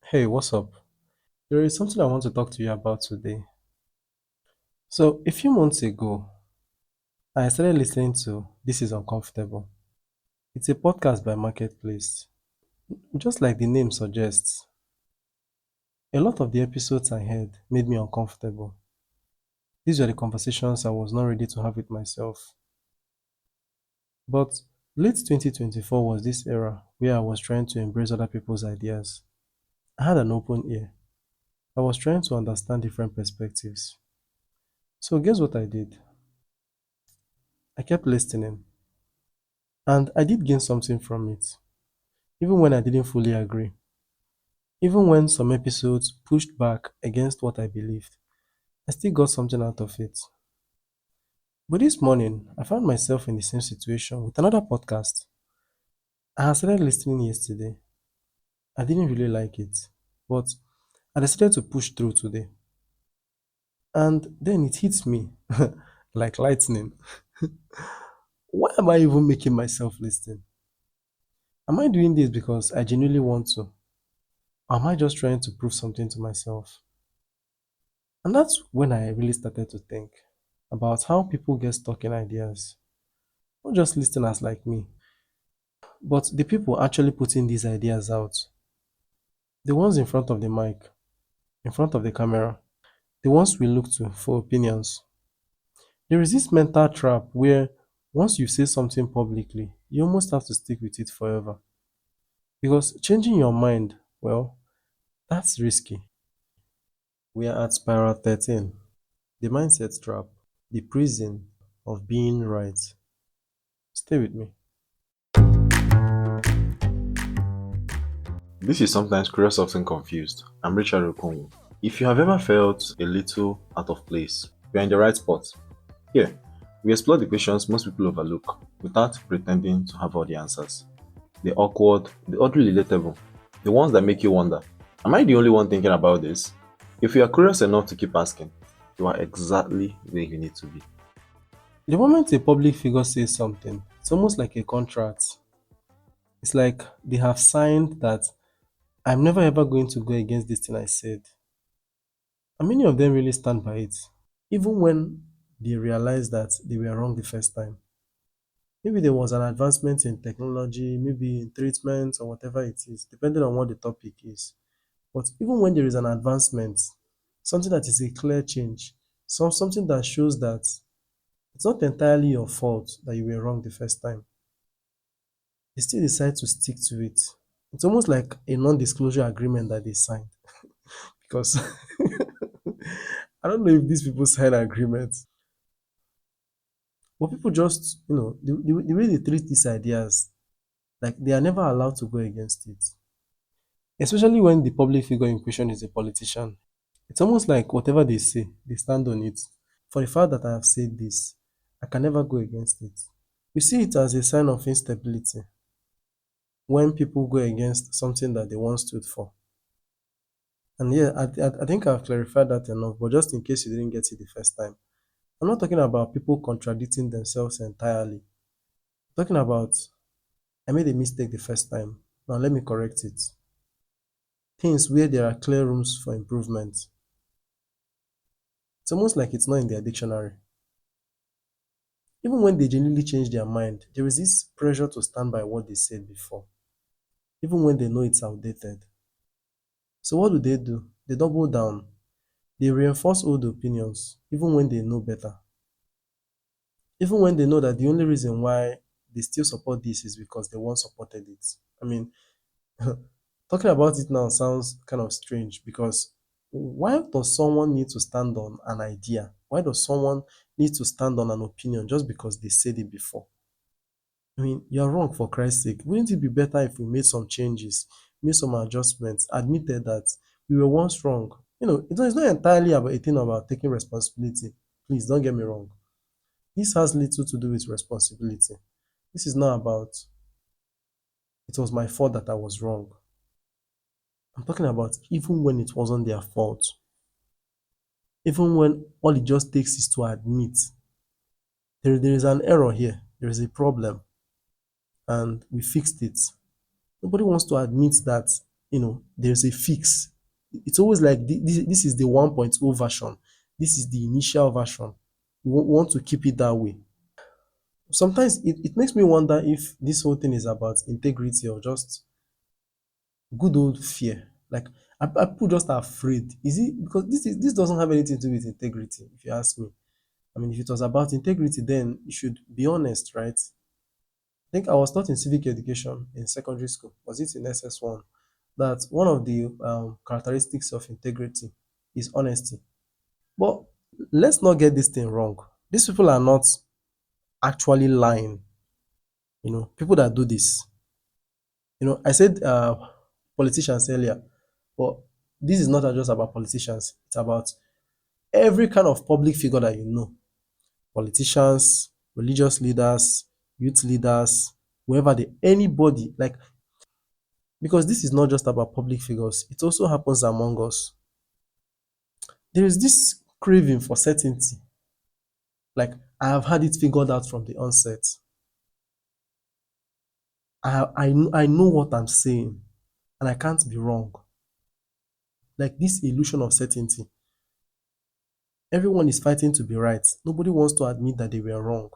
Hey, what's up? There is something I want to talk to you about today. So, a few months ago, I started listening to This Is Uncomfortable. It's a podcast by Marketplace. Just like the name suggests, a lot of the episodes I heard made me uncomfortable. These were the conversations I was not ready to have with myself. But late 2024 was this era where I was trying to embrace other people's ideas. I had an open ear. I was trying to understand different perspectives. So, guess what I did? I kept listening. And I did gain something from it, even when I didn't fully agree. Even when some episodes pushed back against what I believed, I still got something out of it. But this morning, I found myself in the same situation with another podcast. I had started listening yesterday. I didn't really like it, but I decided to push through today. And then it hits me like lightning. Why am I even making myself listen? Am I doing this because I genuinely want to? Or am I just trying to prove something to myself? And that's when I really started to think about how people get stuck in ideas. Not just listeners like me, but the people actually putting these ideas out. The ones in front of the mic, in front of the camera, the ones we look to for opinions. There is this mental trap where once you say something publicly, you almost have to stick with it forever. Because changing your mind, well, that's risky. We are at spiral 13, the mindset trap, the prison of being right. Stay with me. This is sometimes curious, often confused. I'm Richard Okonwo. If you have ever felt a little out of place, you're in the right spot. Here, we explore the questions most people overlook without pretending to have all the answers. The awkward, the oddly relatable, the ones that make you wonder, am I the only one thinking about this? If you are curious enough to keep asking, you are exactly where you need to be. The moment a public figure says something, it's almost like a contract. It's like they have signed that I'm never ever going to go against this thing I said. And many of them really stand by it, even when they realize that they were wrong the first time. Maybe there was an advancement in technology, maybe in treatment or whatever it is, depending on what the topic is. But even when there is an advancement, something that is a clear change, something that shows that it's not entirely your fault that you were wrong the first time, they still decide to stick to it. It's almost like a non-disclosure agreement that they signed because I don't know if these people sign agreements, but people just, the way they treat these ideas, like they are never allowed to go against it, especially when the public figure in question is a politician. It's almost like whatever they say, they stand on it. For the fact that I have said this, I can never go against it. We see it as a sign of instability when people go against something that they once stood for. And yeah, I think I've clarified that enough, but just in case you didn't get it the first time, I'm not talking about people contradicting themselves entirely. I'm talking about I made a mistake the first time. Now let me correct it. Things where there are clear rooms for improvement. It's almost like it's not in their dictionary. Even when they genuinely change their mind, there is this pressure to stand by what they said before, even when they know it's outdated. So what do? They double down. They reinforce old opinions, even when they know better. Even when they know that the only reason why they still support this is because they once supported it. I mean, talking about it now sounds kind of strange because why does someone need to stand on an idea? Why does someone need to stand on an opinion just because they said it before? I mean, you're wrong for Christ's sake. Wouldn't it be better if we made some changes, made some adjustments, admitted that we were once wrong? It's not entirely about a thing about taking responsibility. Please don't get me wrong. This has little to do with responsibility. This is not about it was my fault that I was wrong. I'm talking about even when it wasn't their fault, even when all it just takes is to admit there is an error here, there is a problem, and we fixed it. Nobody wants to admit that there's a fix. It's always like this is the 1.0 version. This is the initial version. We want to keep it that way. Sometimes it makes me wonder if this whole thing is about integrity or just good old fear. Like, are people just afraid? Is it because this doesn't have anything to do with integrity, if you ask me. I mean, if it was about integrity, then you should be honest, right? I think I was taught in civic education in secondary school. Was it in SS1? That one of the characteristics of integrity is honesty. But let's not get this thing wrong. These people are not actually lying. People that do this. I said politicians earlier, but this is not just about politicians. It's about every kind of public figure that you know. Politicians, religious leaders, youth leaders, whoever anybody, like, because this is not just about public figures, it also happens among us. There is this craving for certainty. Like, I have had it figured out from the onset. I know what I'm saying, and I can't be wrong. Like this illusion of certainty. Everyone is fighting to be right. Nobody wants to admit that they were wrong.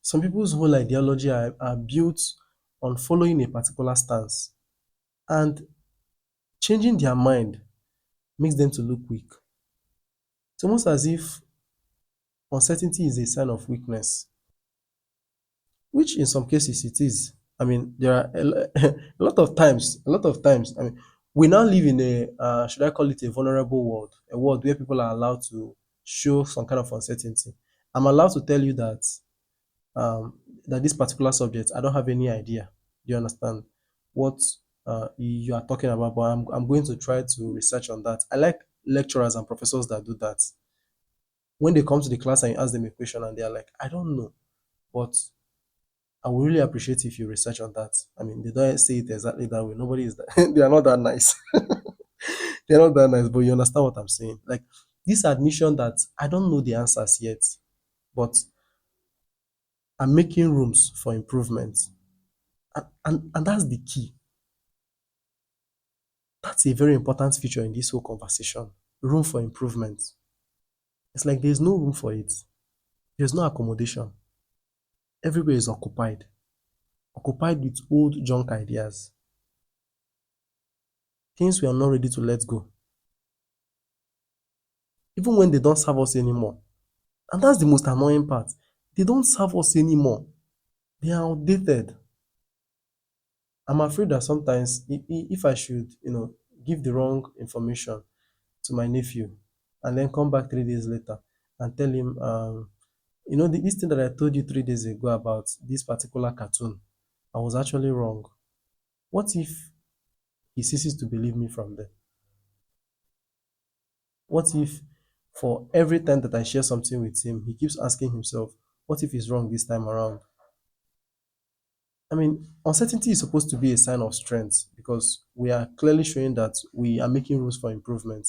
Some people's whole ideology are built on following a particular stance, and changing their mind makes them to look weak. It's almost as if uncertainty is a sign of weakness, which in some cases it is. I mean, there are a lot of times, I mean, we now live in should I call it a vulnerable world, a world where people are allowed to show some kind of uncertainty. I'm allowed to tell you um, that this particular subject, I don't have any idea. Do you understand what you are talking about? But I'm going to try to research on that. I like lecturers and professors that do that. When they come to the class and you ask them a question and they're like, I don't know, but I would really appreciate if you research on that. I mean, they don't say it exactly that way. Nobody is that. They are not that nice. They're not that nice, but you understand what I'm saying. Like this admission that I don't know the answers yet, but I'm making rooms for improvement. And that's the key. That's a very important feature in this whole conversation. Room for improvement. It's like there's no room for it. There's no accommodation. Everywhere is occupied with old junk ideas, things we are not ready to let go, even when they don't serve us anymore. And that's the most annoying part. They don't serve us anymore. They are outdated. I'm afraid that sometimes if I should, give the wrong information to my nephew and then come back 3 days later and tell him, this thing that I told you 3 days ago about this particular cartoon, I was actually wrong. What if he ceases to believe me from there? What if for every time that I share something with him, he keeps asking himself, what if he's wrong this time around? I mean, uncertainty is supposed to be a sign of strength because we are clearly showing that we are making rooms for improvement.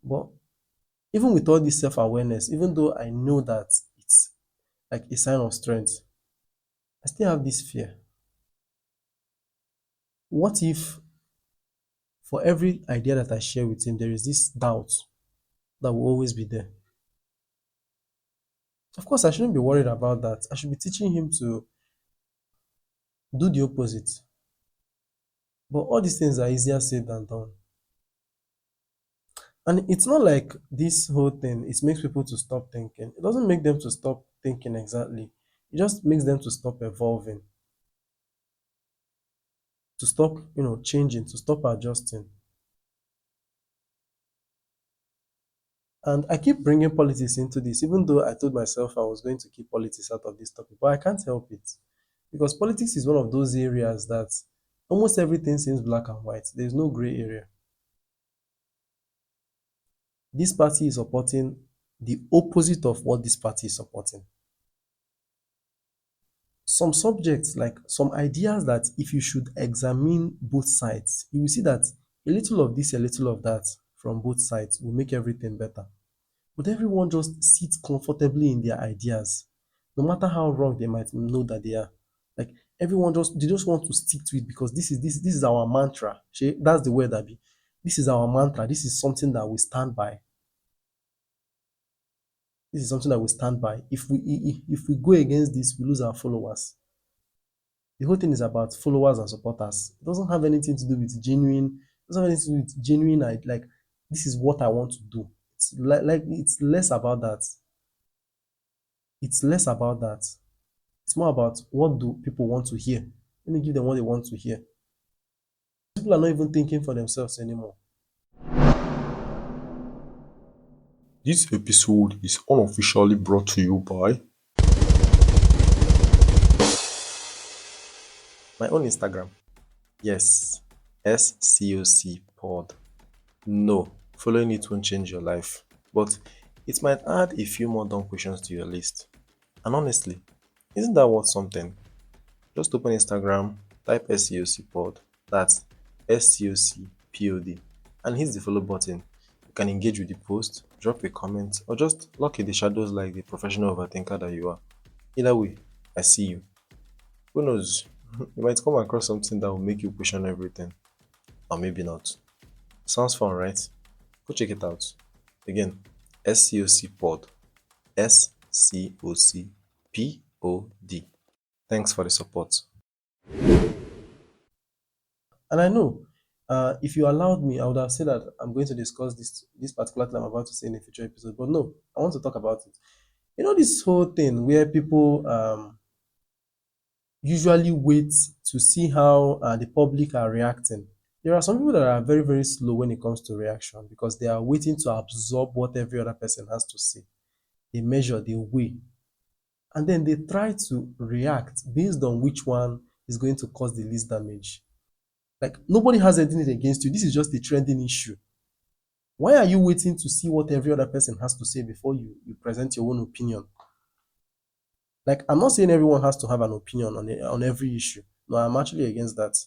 But even with all this self-awareness, even though I know that it's like a sign of strength, I still have this fear. What if for every idea that I share with him, there is this doubt that will always be there? Of course, I shouldn't be worried about that. I should be teaching him to do the opposite. But all these things are easier said than done. And it's not like this whole thing, it makes people to stop thinking. It doesn't make them to stop thinking exactly. It just makes them to stop evolving, to stop, changing, to stop adjusting. And I keep bringing politics into this, even though I told myself I was going to keep politics out of this topic, but I can't help it. Because politics is one of those areas that almost everything seems black and white. There's no gray area. This party is supporting the opposite of what this party is supporting. Some subjects, like some ideas that if you should examine both sides, you will see that a little of this, a little of that from both sides will make everything better. But everyone just sits comfortably in their ideas, no matter how wrong they might know that they are. Like Everyone just they just want to stick to it because this is our mantra. Shey, that's the word that be. This is our mantra. This is something that we stand by. This is something that we stand by. If we go against this, we lose our followers. The whole thing is about followers and supporters. It doesn't have anything to do with genuine. It doesn't have anything to do with genuine. Like this is what I want to do. It's like it's less about that. It's less about that. It's more about what do people want to hear. Let me give them what they want to hear. People are not even thinking for themselves anymore. This episode is unofficially brought to you by My own Instagram. Yes. SCOC pod. No, following it won't change your life, but it might add a few more dumb questions to your list. And honestly, isn't that worth something? Just open Instagram, type SCOC pod, that's SCOC pod, and hit the follow button. You can engage with the post, drop a comment, or just lock in the shadows like the professional overthinker that you are. Either way, I see you. Who knows? You might come across something that will make you question everything, or maybe not. Sounds fun, right? Go check it out. Again, SCOC pod. SCOC pod. Thanks for the support. And I know, if you allowed me, I would have said that I'm going to discuss this particular thing I'm about to say in a future episode. But no, I want to talk about it. You know, this whole thing where people usually wait to see how the public are reacting. There are some people that are very, very slow when it comes to reaction because they are waiting to absorb what every other person has to say. They measure, they weigh, and then they try to react based on which one is going to cause the least damage. Like nobody has anything against you. This is just a trending issue. Why are you waiting to see what every other person has to say before you present your own opinion? Like I'm not saying everyone has to have an opinion on every issue. No, I'm actually against that.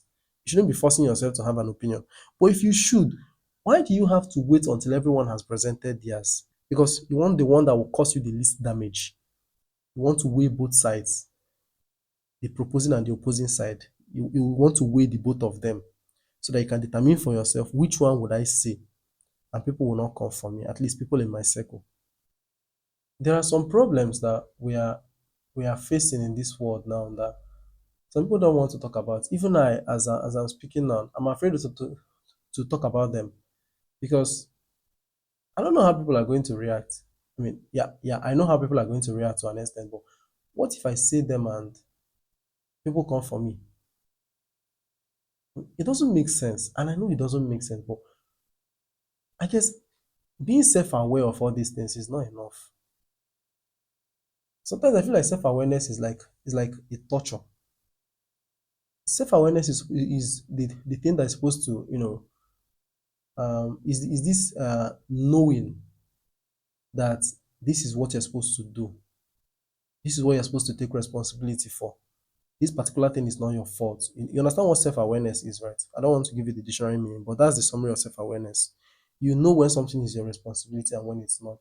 You shouldn't be forcing yourself to have an opinion. But if you should, why do you have to wait until everyone has presented theirs? Because you want the one that will cause you the least damage. You want to weigh both sides, the proposing and the opposing side. You want to weigh the both of them so that you can determine for yourself which one would I say, and people will not come for me, at least people in my circle. There are some problems that we are facing in this world now that some people don't want to talk about. Even I, as I'm speaking now, I'm afraid to talk about them because I don't know how people are going to react. I mean, yeah, I know how people are going to react to an extent, but what if I say them and people come for me? It doesn't make sense, and I know it doesn't make sense, but I guess being self-aware of all these things is not enough. Sometimes I feel like self-awareness is like a torture. Self-awareness is the thing that is supposed to, is this knowing that this is what you're supposed to do. This is what you're supposed to take responsibility for. This particular thing is not your fault. You understand what self-awareness is, right? I don't want to give you the dictionary meaning, but that's the summary of self-awareness. You know when something is your responsibility and when it's not.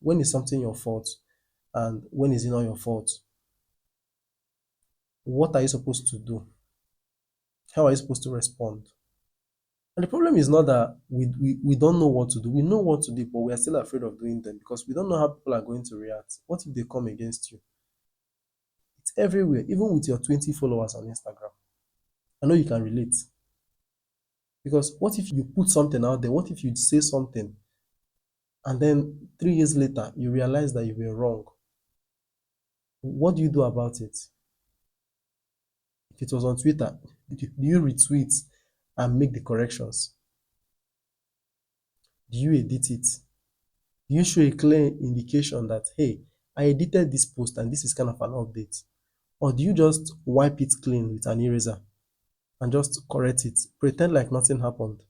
When is something your fault and when is it not your fault? What are you supposed to do? How are you supposed to respond? And the problem is not that we don't know what to do. We know what to do, but we are still afraid of doing them because we don't know how people are going to react. What if they come against you? It's everywhere, even with your 20 followers on Instagram. I know you can relate. Because what if you put something out there? What if you say something and then 3 years later you realize that you were wrong? What do you do about it? If it was on Twitter, do you retweet and make the corrections? Do you edit it? Do you show a clear indication that, hey, I edited this post and this is kind of an update? Or do you just wipe it clean with an eraser and just correct it, pretend like nothing happened?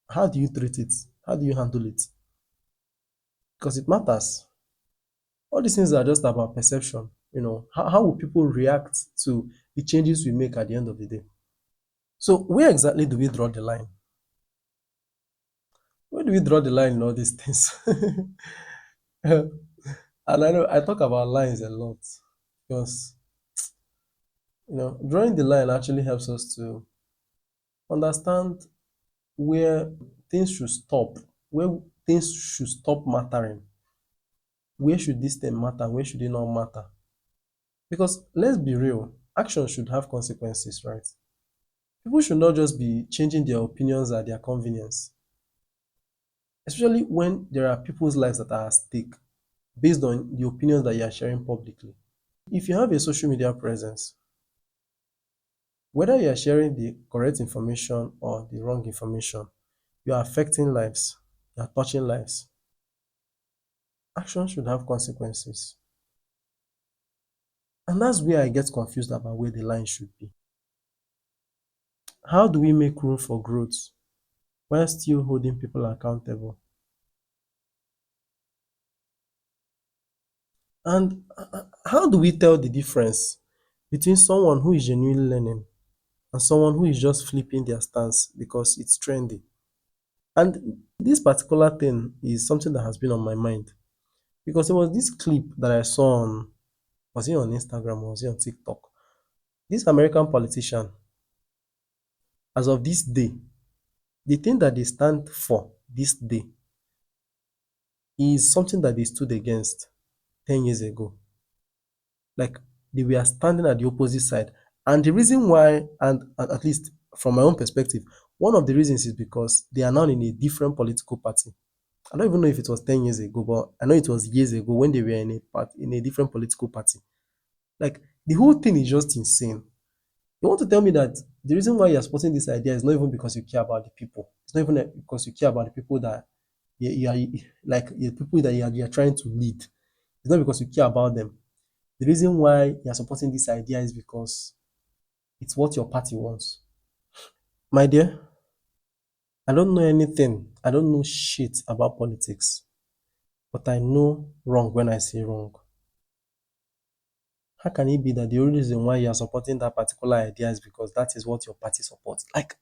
How do you treat it? How do you handle it? Because it matters. All these things are just about perception. How will people react to the changes we make at the end of the day? So where exactly do we draw the line? Where do we draw the line in all these things? And I know I talk about lines a lot because Drawing the line actually helps us to understand where things should stop, where things should stop mattering, where should this thing matter, where should it not matter. Because let's be real, action should have consequences, right? People should not just be changing their opinions at their convenience, especially when there are people's lives that are at stake based on the opinions that you are sharing publicly. If you have a social media presence, whether you are sharing the correct information or the wrong information, you are affecting lives, you are touching lives. Action should have consequences. And that's where I get confused about where the line should be. How do we make room for growth while still holding people accountable? And how do we tell the difference between someone who is genuinely learning and someone who is just flipping their stance because it's trendy? And this particular thing is something that has been on my mind because there was this clip that I saw on, was it on Instagram or was it on TikTok? This American politician, as of this day, the thing that they stand for this day is something that they stood against 10 years ago. Like they were standing at the opposite side. And the reason why, and at least from my own perspective, one of the reasons is because they are now in a different political party. I don't even know if it was 10 years ago, but I know it was years ago when they were in a different political party. Like the whole thing is just insane. You want to tell me that the reason why you're supporting this idea is not even because you care about the people. It's not even because you care about the people that you are like the people that you are trying to lead. It's not because you care about them. The reason why you're supporting this idea is because it's what your party wants. My dear, I don't know anything. I don't know shit about politics, but I know wrong when I say wrong. How can it be that the only reason why you are supporting that particular idea is because that is what your party supports? Like,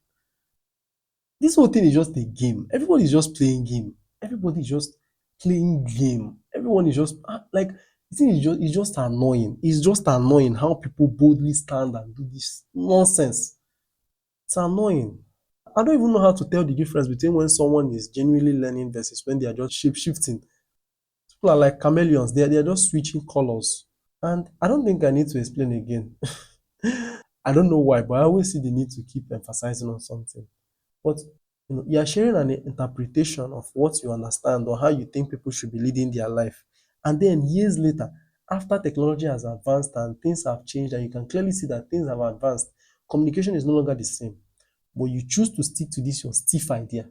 this whole thing is just a game. Everybody is just playing game. Everybody is just playing game. Everyone is just like the thing is just annoying. It's just annoying how people boldly stand and do this nonsense. It's annoying. I don't even know how to tell the difference between when someone is genuinely learning versus when they are just shape shifting. People are like chameleons. They are just switching colors. And I don't think I need to explain again. I don't know why, but I always see the need to keep emphasizing on something. But you are sharing an interpretation of what you understand or how you think people should be leading their life. And then years later, after technology has advanced and things have changed, and you can clearly see that things have advanced, communication is no longer the same. But you choose to stick to this your stiff idea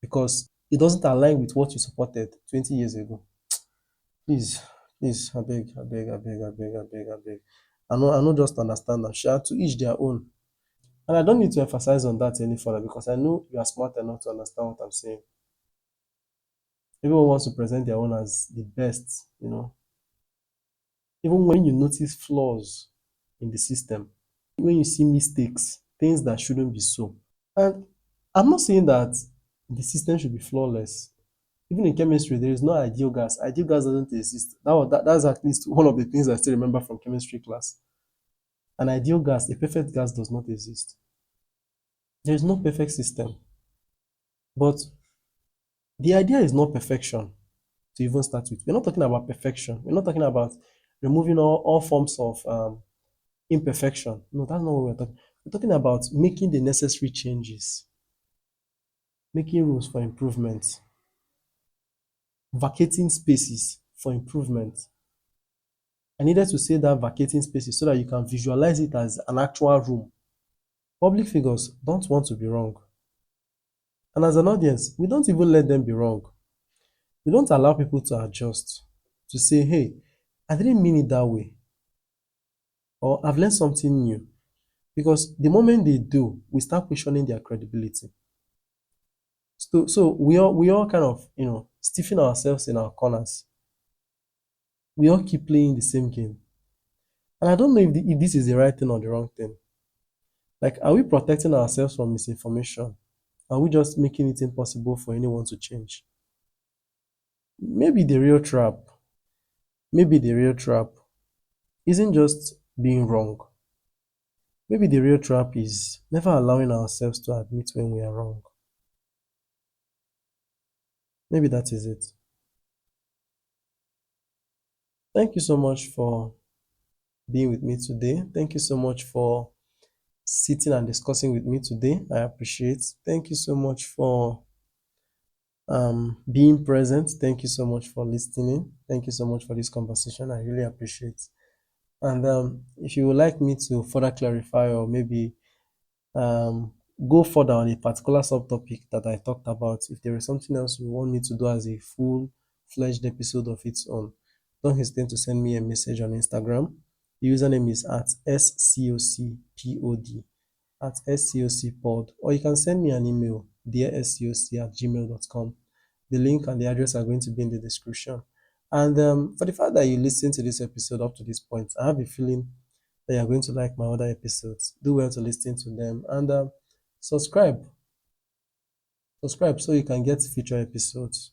because it doesn't align with what you supported 20 years ago. Please, please, I beg, I beg, I beg, I beg, I beg, I beg. I know just understand that. Share to each their own. And I don't need to emphasize on that any further because I know you are smart enough to understand what I'm saying. Everyone wants to present their own as the best. Even when you notice flaws in the system, when you see mistakes, things that shouldn't be so. And I'm not saying that the system should be flawless. Even in chemistry, there is no ideal gas. Ideal gas doesn't exist. That's at least one of the things I still remember from chemistry class. An ideal gas, a perfect gas does not exist. There is no perfect system. But the idea is not perfection to even start with. We're not talking about perfection. We're not talking about removing all forms of imperfection. No, that's not what we're talking. We're talking about making the necessary changes, making rooms for improvement, vacating spaces for improvement. I needed to say that vacating spaces so that you can visualize it as an actual room. Public figures don't want to be wrong. And as an audience, we don't even let them be wrong. We don't allow people to adjust, to say, hey, I didn't mean it that way, or I've learned something new. Because the moment they do, we start questioning their credibility. So we all kind of stiffen ourselves in our corners. We all keep playing the same game. And I don't know if this is the right thing or the wrong thing. Like, are we protecting ourselves from misinformation? Are we just making it impossible for anyone to change? Maybe the real trap, maybe the real trap isn't just being wrong. Maybe the real trap is never allowing ourselves to admit when we are wrong. Maybe that is it. Thank you so much for being with me today. Thank you so much for sitting and discussing with me today. I appreciate. Thank you so much for being present. Thank you so much for listening. Thank you so much for this conversation. I really appreciate. And if you would like me to further clarify or maybe um, go further on a particular subtopic that I talked about, if there is something else you want me to do as a full-fledged episode of its own, don't hesitate to send me a message on Instagram. The username is at SCOCPOD, at SCOCPod, or you can send me an email, dearscoc@gmail.com. The link and the address are going to be in the description. And for the fact that you listen to this episode up to this point, I have a feeling that you're going to like my other episodes. Do well to listen to them and subscribe. Subscribe so you can get future episodes.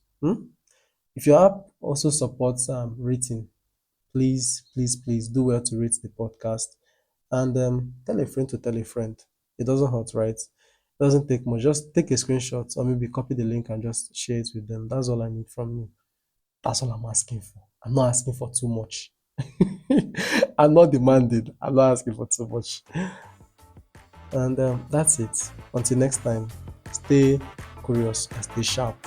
If your app also supports rating, please do well to rate the podcast and tell a friend to tell a friend. It doesn't hurt, right? It doesn't take much. Just take a screenshot or maybe copy the link and just share it with them. That's all I need from you. That's all I'm asking for. I'm not asking for too much. I'm not demanding. I'm not asking for too much. And that's it. Until next time, stay curious and stay sharp.